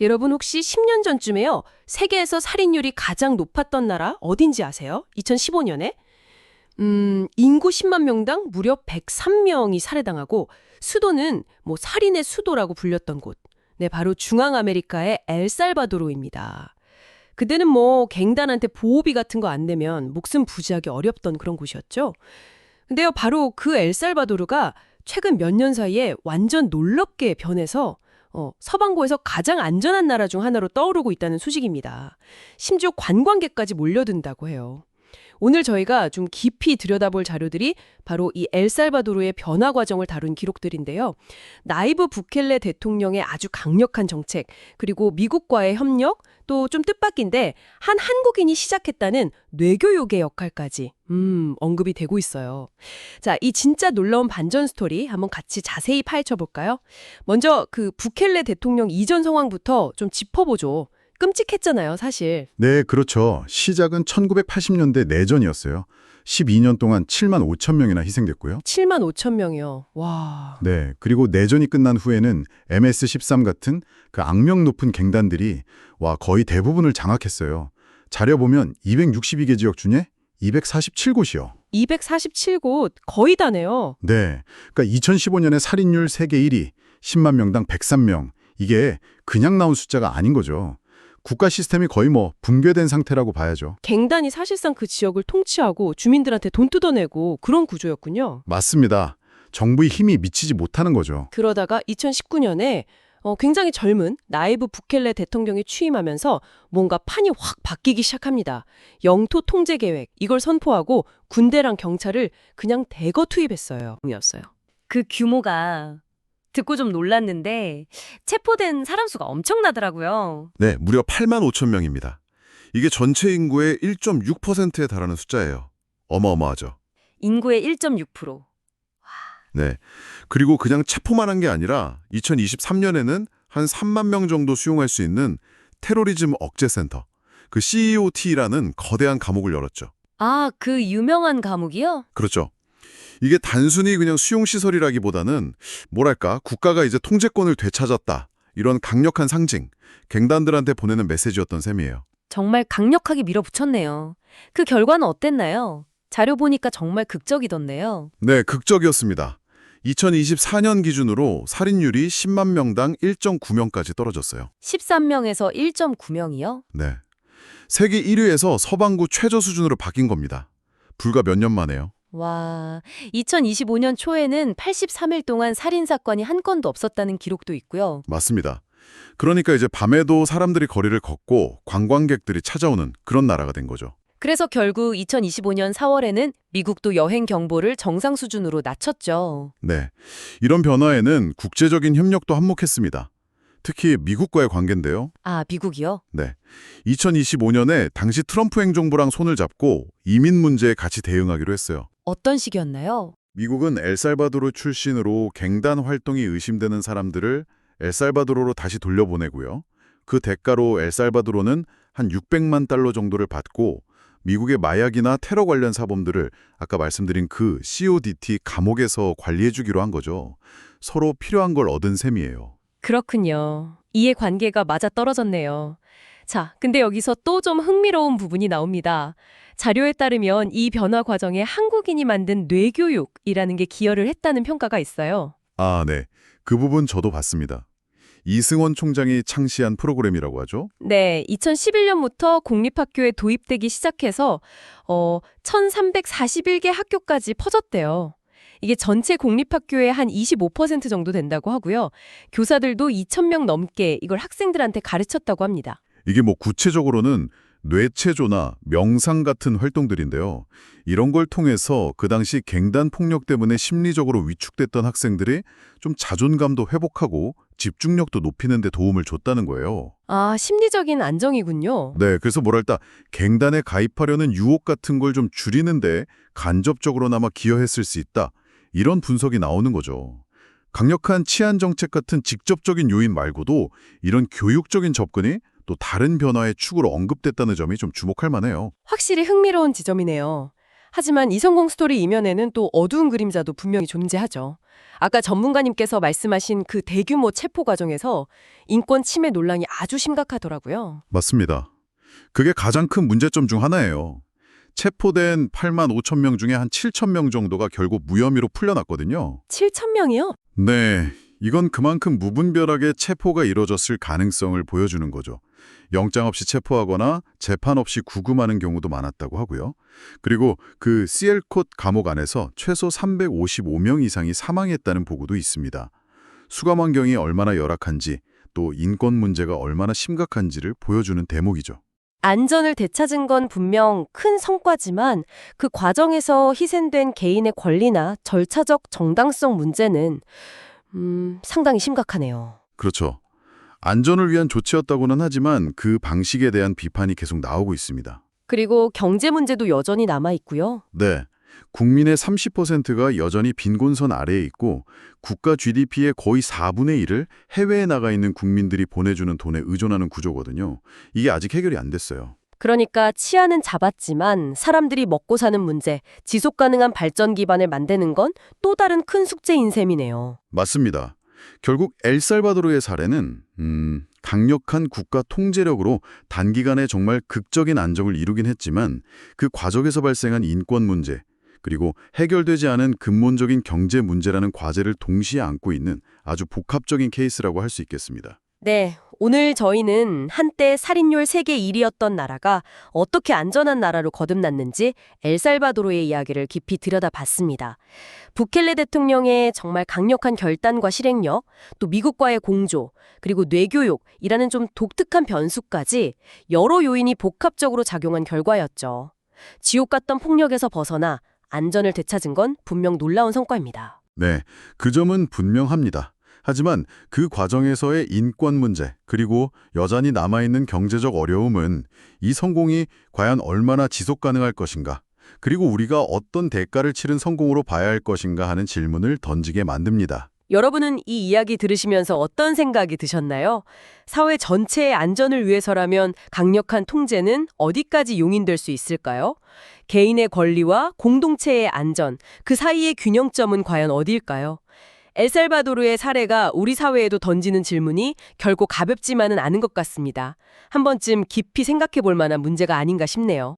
여러분 혹시 10년 전쯤에요. 세계에서 살인율이 가장 높았던 나라 어딘지 아세요? 2015년에? 인구 10만 명당 무려 103명이 살해당하고 수도는 뭐 살인의 수도라고 불렸던 곳. 네, 바로 중앙아메리카의 엘살바도르입니다. 그때는 뭐 갱단한테 보호비 같은 거 안 내면 목숨 부지하기 어렵던 그런 곳이었죠. 근데요, 바로 그 엘살바도르가 최근 몇 년 사이에 완전 놀랍게 변해서 서방고에서 가장 안전한 나라 중 하나로 떠오르고 있다는 소식입니다. 심지어 관광객까지 몰려든다고 해요. 오늘 저희가 좀 깊이 들여다볼 자료들이 바로 이 엘살바도르의 변화 과정을 다룬 기록들인데요. 나이브 부켈레 대통령의 아주 강력한 정책, 그리고 미국과의 협력, 또 좀 뜻밖인데 한 한국인이 시작했다는 뇌교육의 역할까지 언급이 되고 있어요. 자, 이 진짜 놀라운 반전 스토리 한번 같이 자세히 파헤쳐 볼까요? 먼저 그 부켈레 대통령 이전 상황부터 좀 짚어보죠. 끔찍했잖아요, 사실. 네, 그렇죠. 시작은 1980년대 내전이었어요. 12년 동안 7만 5천 명이나 희생됐고요. 7만 5천 명이요. 와. 네, 그리고 내전이 끝난 후에는 MS-13 같은 그 악명 높은 갱단들이 거의 대부분을 장악했어요. 자료 보면 262개 지역 중에 247곳이요. 247곳 거의 다네요. 네, 그러니까 2015년에 살인율 세계 1위, 10만 명당 103명. 이게 그냥 나온 숫자가 아닌 거죠. 국가 시스템이 거의 붕괴된 상태라고 봐야죠. 갱단이 사실상 그 지역을 통치하고 주민들한테 돈 뜯어내고 그런 구조였군요. 맞습니다. 정부의 힘이 미치지 못하는 거죠. 그러다가 2019년에 굉장히 젊은 나이브 부켈레 대통령이 취임하면서 뭔가 판이 확 바뀌기 시작합니다. 영토 통제 계획 이걸 선포하고 군대랑 경찰을 그냥 대거 투입했어요. 그 규모가 듣고 좀 놀랐는데 체포된 사람 수가 엄청나더라고요. 네, 무려 8만 5천 명입니다. 이게 전체 인구의 1.6%에 달하는 숫자예요. 어마어마하죠. 인구의 1.6%. 네, 그리고 그냥 체포만 한 게 아니라 2023년에는 한 3만 명 정도 수용할 수 있는 테러리즘 억제센터, 그 CEOT라는 거대한 감옥을 열었죠. 아, 그 유명한 감옥이요? 그렇죠. 이게 단순히 그냥 수용시설이라기보다는 뭐랄까 국가가 이제 통제권을 되찾았다. 이런 강력한 상징, 갱단들한테 보내는 메시지였던 셈이에요. 정말 강력하게 밀어붙였네요. 그 결과는 어땠나요? 자료 보니까 정말 극적이던데요. 네, 극적이었습니다. 2024년 기준으로 살인율이 10만 명당 1.9명까지 떨어졌어요. 13명에서 1.9명이요? 네, 세계 1위에서 서방구 최저 수준으로 바뀐 겁니다. 불과 몇 년 만에요. 와, 2025년 초에는 83일 동안 살인사건이 한 건도 없었다는 기록도 있고요. 맞습니다. 그러니까 이제 밤에도 사람들이 거리를 걷고 관광객들이 찾아오는 그런 나라가 된 거죠. 그래서 결국 2025년 4월에는 미국도 여행 경보를 정상 수준으로 낮췄죠. 네, 이런 변화에는 국제적인 협력도 한몫했습니다. 특히 미국과의 관계인데요. 아, 미국이요? 네, 2025년에 당시 트럼프 행정부랑 손을 잡고 이민 문제에 같이 대응하기로 했어요. 어떤 식이었나요? 미국은 엘살바도르 출신으로 갱단 활동이 의심되는 사람들을 엘살바도르로 다시 돌려보내고요. 그 대가로 엘살바도르는 한 600만 달러 정도를 받고 미국의 마약이나 테러 관련 사범들을 아까 말씀드린 그 CODT 감옥에서 관리해주기로 한 거죠. 서로 필요한 걸 얻은 셈이에요. 그렇군요. 이해관계가 맞아떨어졌네요. 자, 근데 여기서 또 좀 흥미로운 부분이 나옵니다. 자료에 따르면 이 변화 과정에 한국인이 만든 뇌교육이라는 게 기여를 했다는 평가가 있어요. 아, 네. 그 부분 저도 봤습니다. 이승원 총장이 창시한 프로그램이라고 하죠. 네, 2011년부터 공립학교에 도입되기 시작해서 1341개 학교까지 퍼졌대요. 이게 전체 공립학교의 한 25% 정도 된다고 하고요. 교사들도 2,000명 넘게 이걸 학생들한테 가르쳤다고 합니다. 이게 구체적으로는 뇌체조나 명상 같은 활동들인데요. 이런 걸 통해서 그 당시 갱단 폭력 때문에 심리적으로 위축됐던 학생들이 좀 자존감도 회복하고 집중력도 높이는 데 도움을 줬다는 거예요. 아, 심리적인 안정이군요. 네, 그래서 뭐랄까 갱단에 가입하려는 유혹 같은 걸 좀 줄이는데 간접적으로나마 기여했을 수 있다. 이런 분석이 나오는 거죠. 강력한 치안 정책 같은 직접적인 요인 말고도 이런 교육적인 접근이 또 다른 변화의 축으로 언급됐다는 점이 좀 주목할 만해요. 확실히 흥미로운 지점이네요. 하지만 이 성공 스토리 이면에는 또 어두운 그림자도 분명히 존재하죠. 아까 전문가님께서 말씀하신 그 대규모 체포 과정에서 인권 침해 논란이 아주 심각하더라고요. 맞습니다. 그게 가장 큰 문제점 중 하나예요. 체포된 8만 5천 명 중에 한 7천 명 정도가 결국 무혐의로 풀려났거든요. 7,000명이요? 네, 이건 그만큼 무분별하게 체포가 이뤄졌을 가능성을 보여주는 거죠. 영장 없이 체포하거나 재판 없이 구금하는 경우도 많았다고 하고요. 그리고 그 시엘콧 감옥 안에서 최소 355명 이상이 사망했다는 보고도 있습니다. 수감 환경이 얼마나 열악한지 또 인권 문제가 얼마나 심각한지를 보여주는 대목이죠. 안전을 되찾은 건 분명 큰 성과지만 그 과정에서 희생된 개인의 권리나 절차적 정당성 문제는 상당히 심각하네요. 그렇죠. 안전을 위한 조치였다고는 하지만 그 방식에 대한 비판이 계속 나오고 있습니다. 그리고 경제 문제도 여전히 남아 있고요. 네, 국민의 30%가 여전히 빈곤선 아래에 있고 국가 GDP의 거의 4분의 1을 해외에 나가 있는 국민들이 보내주는 돈에 의존하는 구조거든요. 이게 아직 해결이 안 됐어요. 그러니까 치안은 잡았지만 사람들이 먹고 사는 문제, 지속 가능한 발전 기반을 만드는 건 또 다른 큰 숙제인 셈이네요. 맞습니다. 결국 엘살바도르의 사례는 강력한 국가 통제력으로 단기간에 정말 극적인 안정을 이루긴 했지만 그 과정에서 발생한 인권 문제 그리고 해결되지 않은 근본적인 경제 문제라는 과제를 동시에 안고 있는 아주 복합적인 케이스라고 할 수 있겠습니다. 네, 오늘 저희는 한때 살인율 세계 1위였던 나라가 어떻게 안전한 나라로 거듭났는지 엘살바도르의 이야기를 깊이 들여다봤습니다. 부켈레 대통령의 정말 강력한 결단과 실행력, 또 미국과의 공조, 그리고 뇌교육이라는 좀 독특한 변수까지 여러 요인이 복합적으로 작용한 결과였죠. 지옥 같던 폭력에서 벗어나 안전을 되찾은 건 분명 놀라운 성과입니다. 네, 그 점은 분명합니다. 하지만 그 과정에서의 인권 문제 그리고 여전히 남아있는 경제적 어려움은 이 성공이 과연 얼마나 지속 가능할 것인가 그리고 우리가 어떤 대가를 치른 성공으로 봐야 할 것인가 하는 질문을 던지게 만듭니다. 여러분은 이 이야기 들으시면서 어떤 생각이 드셨나요? 사회 전체의 안전을 위해서라면 강력한 통제는 어디까지 용인될 수 있을까요? 개인의 권리와 공동체의 안전, 그 사이의 균형점은 과연 어디일까요? 엘살바도르의 사례가 우리 사회에도 던지는 질문이 결코 가볍지만은 않은 것 같습니다. 한 번쯤 깊이 생각해 볼 만한 문제가 아닌가 싶네요.